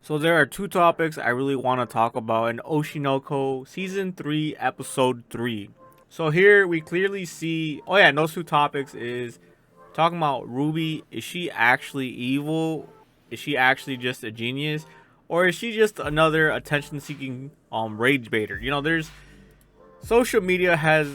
So there are two topics I really want to talk about in Oshi No Ko Season 3, Episode 3. So here we clearly see, oh yeah, and those two topics is talking about Ruby. Is she actually evil? Is she actually just a genius? Or is she just another attention-seeking rage baiter? You know, there's social media has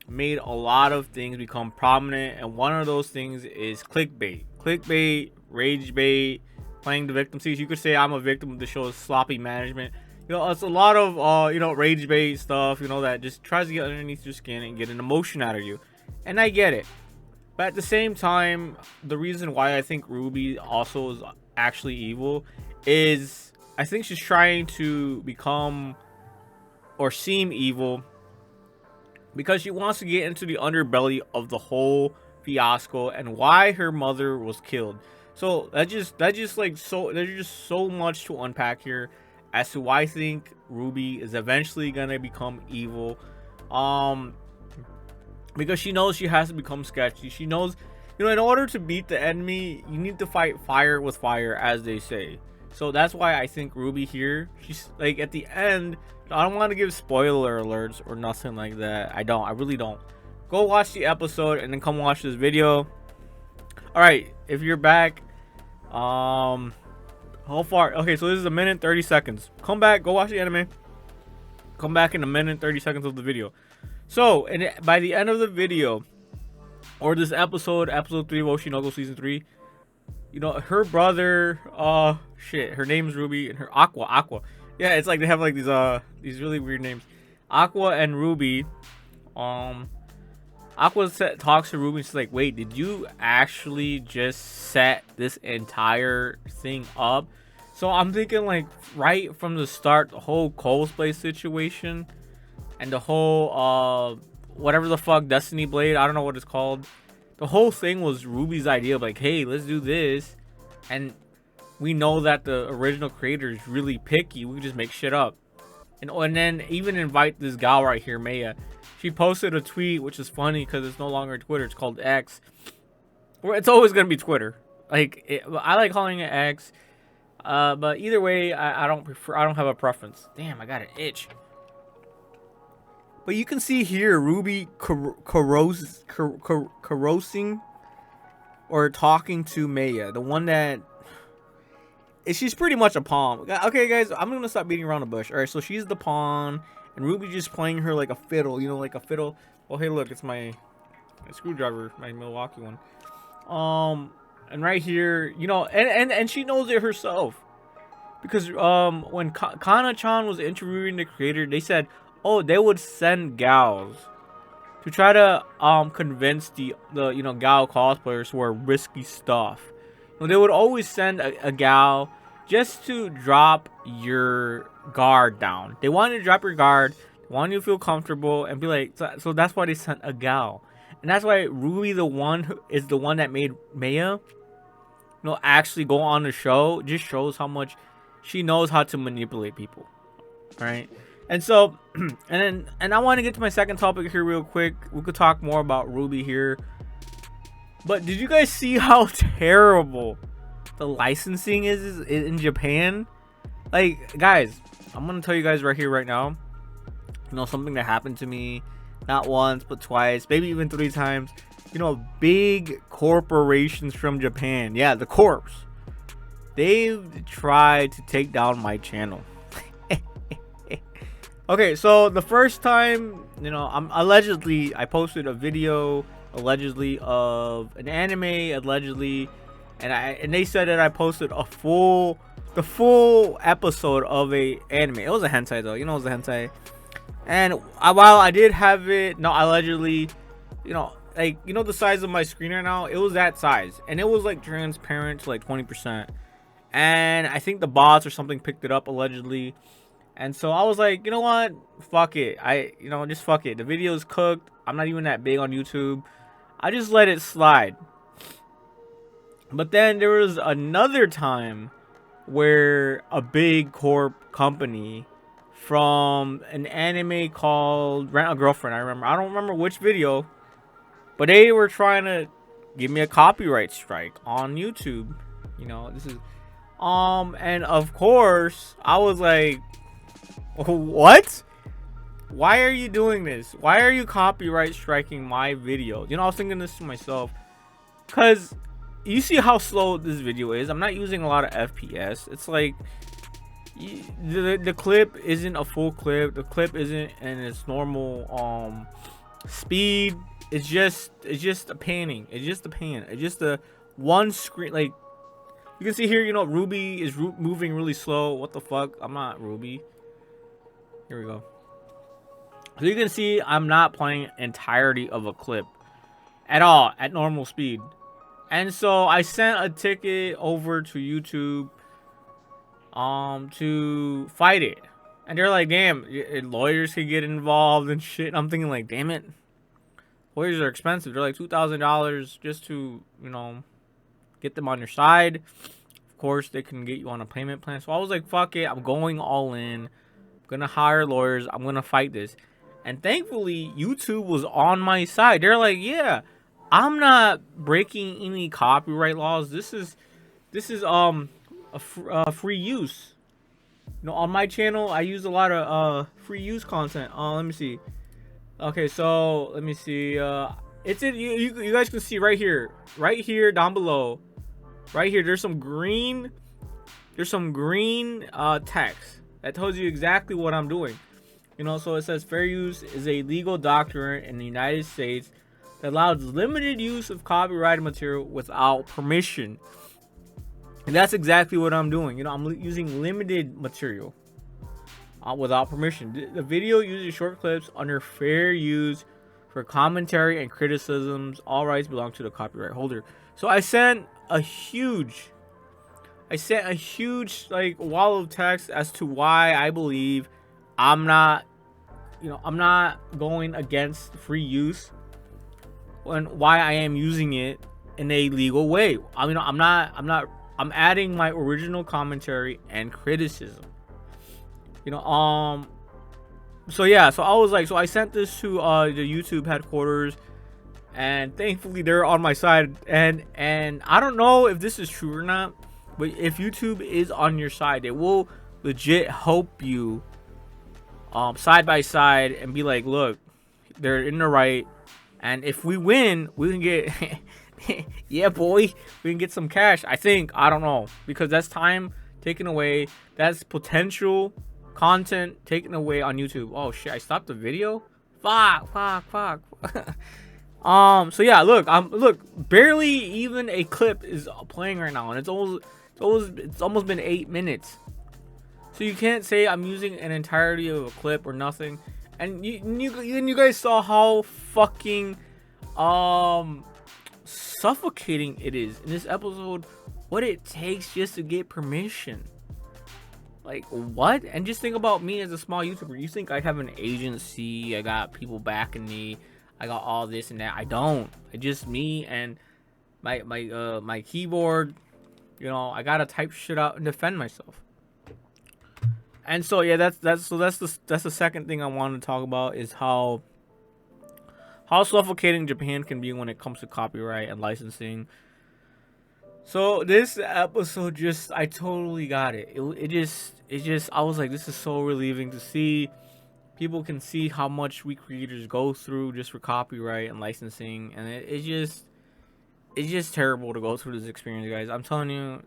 made a lot of things become prominent, and one of those things is clickbait, rage bait, playing the victim. See, you could say I'm a victim of the show's sloppy management. You know, it's a lot of rage bait stuff, you know, that just tries to get underneath your skin and get an emotion out of you. And I get it, but at the same time, the reason why I think Ruby also is actually evil is I think she's trying to become or seem evil because she wants to get into the underbelly of the whole fiasco and why her mother was killed. So that's just like, so there's just so much to unpack here as to why I think Ruby is eventually gonna become evil. Because she knows she has to become sketchy. She knows, you know, in order to beat the enemy, you need to fight fire with fire, as they say. So that's why I think Ruby here, she's like at the end, I don't want to give spoiler alerts or nothing like that. I really don't. Go watch the episode and then come watch this video. All right, if you're back, how far? Okay, so this is a minute 30 seconds. Come back, go watch the anime. Come back in a minute 30 seconds of the video. So, and by the end of the video, or this episode 3 of Oshi No Ko Season 3, you know, her brother, her name's Ruby, and her Aqua. Yeah, it's like they have like these really weird names. Aqua and Ruby, Aqua talks to Ruby and she's like, wait, did you actually just set this entire thing up? So I'm thinking, like, right from the start, the whole cosplay situation and the whole whatever the fuck, Destiny Blade, I don't know what it's called, the whole thing was Ruby's idea of like, hey, let's do this. And we know that the original creator is really picky. We can just make shit up. And then even invite this gal right here, Maya. She posted a tweet, which is funny because it's no longer Twitter. It's called X. Or it's always going to be Twitter. Like, I like calling it X. But either way, I don't have a preference. Damn, I got an itch. But you can see here Ruby corrosing or talking to Maya, the one that she's pretty much a pawn. Okay, guys, I'm gonna stop beating around the bush. All right, so she's the pawn, and Ruby just playing her like a fiddle, you know, like a fiddle. Oh, hey, look, it's my screwdriver, my Milwaukee one. And right here, you know, and she knows it herself, because when Kana-chan was interviewing the creator, they said, oh, they would send gals to try to convince the you know, gal cosplayers who are risky stuff. You know, they would always send a gal just to drop your guard down. They wanted to drop your guard, they wanted you to feel comfortable and be like, so that's why they sent a gal. And that's why Ruby, the one that made Maya, you know, actually go on the show. Just shows how much she knows how to manipulate people, right? And so, and I want to get to my second topic here real quick. We could talk more about Ruby here. But did you guys see how terrible the licensing is in Japan? Like, guys, I'm going to tell you guys right here, right now. You know, something that happened to me not once, but twice, maybe even 3 times. You know, big corporations from Japan. Yeah, the corps. They've tried to take down my channel. Okay, so the first time, you know, I posted a video allegedly of an anime, allegedly, and they said that I posted the full episode of a anime. It was a hentai though, you know, it was a hentai. And while I did have it, no, allegedly, you know, like, you know, the size of my screen right now, it was that size, and it was like transparent to like 20%. And I think the bots or something picked it up allegedly. And so I was like, you know what? Fuck it. Just fuck it. The video's cooked. I'm not even that big on YouTube. I just let it slide. But then there was another time where a big corp company from an anime called Rent a Girlfriend, I don't remember which video, but they were trying to give me a copyright strike on YouTube. You know, this is And of course, I was like, what? Why are you doing this? Why are you copyright striking my video? You know, I was thinking this to myself, because you see how slow this video is. I'm not using a lot of FPS. It's like the clip isn't a full clip. The clip isn't in its normal speed. It's just a panning. It's just a pan. It's just a one screen. Like, you can see here, you know, Ruby is moving really slow. What the fuck? I'm not Ruby. Here we go. So you can see I'm not playing entirety of a clip at all at normal speed. And so I sent a ticket over to YouTube to fight it. And they're like, damn, lawyers could get involved and shit. And I'm thinking like, damn it. Lawyers are expensive. They're like $2,000 just to, you know, get them on your side. Of course, they can get you on a payment plan. So I was like, fuck it. I'm going all in. I'm going to hire lawyers. I'm going to fight this. And thankfully, YouTube was on my side. They're like, yeah, I'm not breaking any copyright laws. This is a free use. You know, on my channel, I use a lot of free use content. Let me see. Okay, so let me see. It's in you guys can see right here down below, right here. There's some green text that tells you exactly what I'm doing. You know, so it says fair use is a legal doctrine in the United States that allows limited use of copyrighted material without permission. And that's exactly what I'm doing. You know, I'm using limited material without permission. The video uses short clips under fair use for commentary and criticisms. All rights belong to the copyright holder. So I sent a huge like wall of text as to why I believe I'm not going against free use and why I am using it in a legal way. I mean, I'm adding my original commentary and criticism. You know, so yeah, so I was like, so I sent this to the YouTube headquarters, and thankfully they're on my side. And I don't know if this is true or not, but if YouTube is on your side, they will legit help you side by side and be like, look, they're in the right, and if we win, we can get yeah, boy, we can get some cash. I think, I don't know, because that's time taken away. That's potential content taken away on YouTube. Oh shit, I stopped the video. Fuck. So yeah, look, barely even a clip is playing right now, and it's almost been 8 minutes. So you can't say I'm using an entirety of a clip or nothing. And you guys saw how fucking suffocating it is in this episode. What it takes just to get permission. Like, what? And just think about me as a small YouTuber. You think I have an agency, I got people backing me, I got all this and that. I don't. It's just me and my keyboard. You know, I gotta type shit out and defend myself. And so yeah, that's the second thing I wanted to talk about, is how suffocating Japan can be when it comes to copyright and licensing. So this episode, just, I totally got it. It just I was like, this is so relieving to see. People can see how much we creators go through just for copyright and licensing, and it's just terrible to go through this experience, guys. I'm telling you,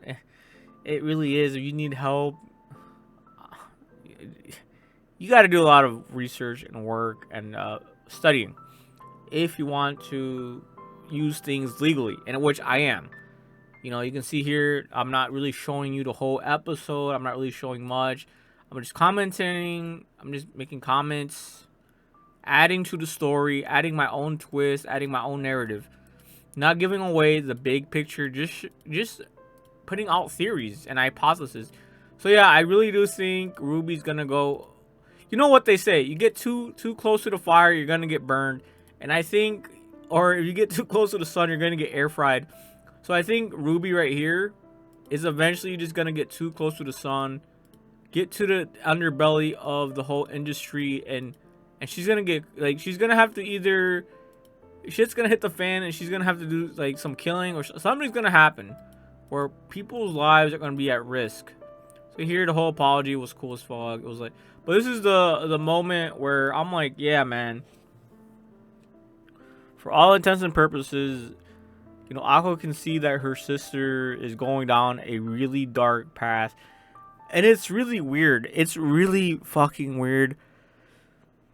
it really is. If you need help, you got to do a lot of research and work and studying if you want to use things legally, and which I am. You know, you can see here, I'm not really showing you the whole episode. I'm not really showing much. I'm just commenting. I'm just making comments, adding to the story, adding my own twist, adding my own narrative. Not giving away the big picture, just putting out theories and hypotheses. So yeah, I really do think Ruby's gonna go. You know what they say? You get too close to the fire, you're gonna get burned. And I think, or if you get too close to the sun, you're gonna get air fried. So I think Ruby right here is eventually just gonna get too close to the sun, get to the underbelly of the whole industry, and she's gonna get, like, she's gonna have to either, shit's gonna hit the fan and she's gonna have to do like some killing, or something's gonna happen where people's lives are going to be at risk. So here, the whole apology was cool as fuck. It was like, but this is the moment where I'm like, yeah, man. For all intents and purposes, you know, Aqua can see that her sister is going down a really dark path. And it's really weird. It's really fucking weird.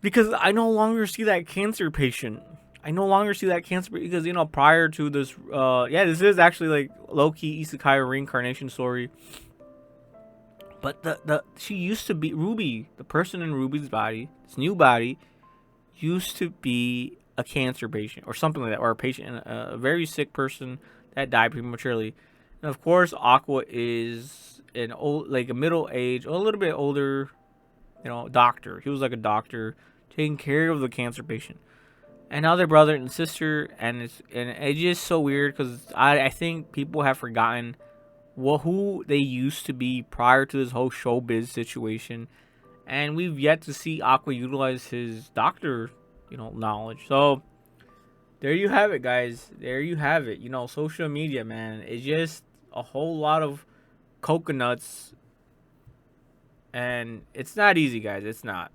Because I no longer see that cancer patient. I no longer see that cancer because, you know, prior to this, yeah, this is actually like low-key isekai reincarnation story. But she used to be Ruby, the person in Ruby's body, this new body, used to be a cancer patient or something like that, or a patient, a very sick person that died prematurely. And of course, Aqua is an old, like a middle age, a little bit older, you know, doctor. He was like a doctor taking care of the cancer patient. And now they're brother and sister, and it's just so weird because I think people have forgotten who they used to be prior to this whole showbiz situation, and we've yet to see Aqua utilize his doctor, you know, knowledge. So there you have it, guys. There you have it. You know, social media, man, it's just a whole lot of coconuts, and it's not easy, guys. It's not.